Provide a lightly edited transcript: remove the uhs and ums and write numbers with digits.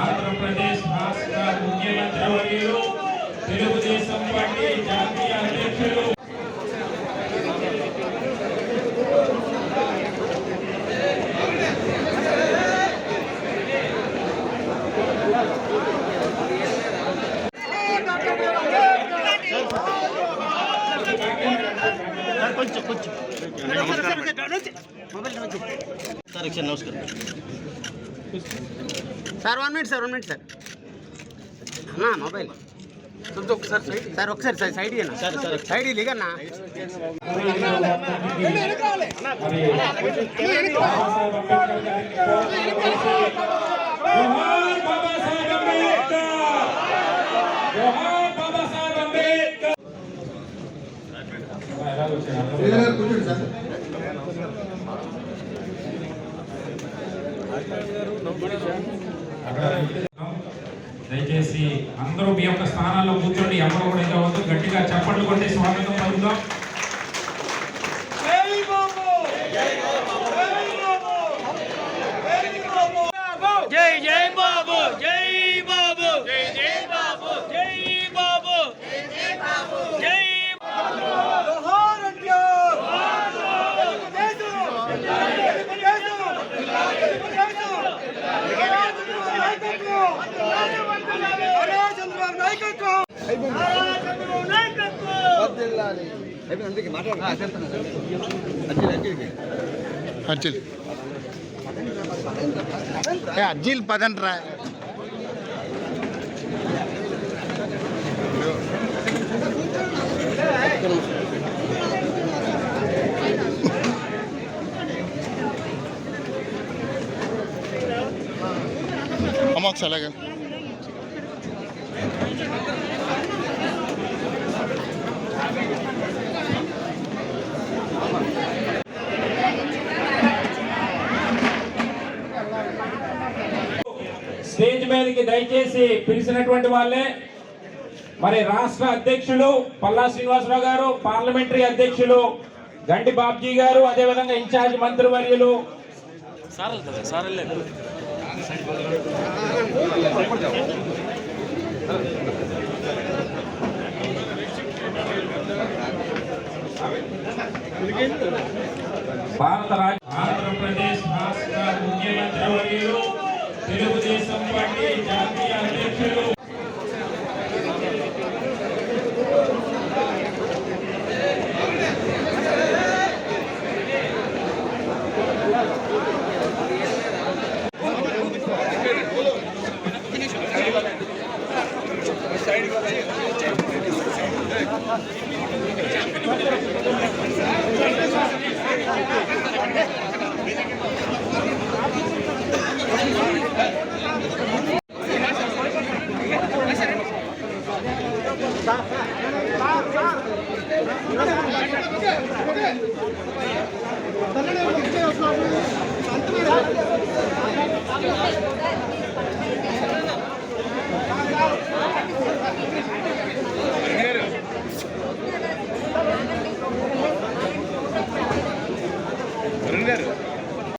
ఆంధ్రప్రదేశ్ రాష్ట్ర ముఖ్యమంత్రి వర్యులు తెలుగుదేశం పార్టీ జాతీయ అధ్యక్షులు నమస్కారం సార్ 1 మినిట్ సార్ అన్నా మొబైల్ సార్ ఒకసారి సైడ్ ఇయ్యన్నా సైడ్ ఇలిగన్నా దయచేసి అందరూ మీ యొక్క స్థానాల్లో కూర్చోండి. ఎవరు కూడా ఇవ్వవద్దు. గట్టిగా చప్పట్లు కొట్టి స్వాగతం పలుకుదాం. జై జై బాబు జై బాబు జై జై బాబు జై బాబు జై బాబు జై జోహార్ అంట్యో అజ్జిల్ పదండ్రా అమ్మకు అలాగే స్టేజ్ మీదకి దయచేసి పిలిచినటువంటి వాళ్ళే మరి రాష్ట్ర అధ్యక్షులు పల్లా శ్రీనివాసరావు గారు, పార్లమెంటరీ అధ్యక్షులు గంటి బాబ్జీ గారు, అదేవిధంగా ఇన్ఛార్జ్ మంత్రివర్యులు భారత ఆంధ్రప్రదేశ్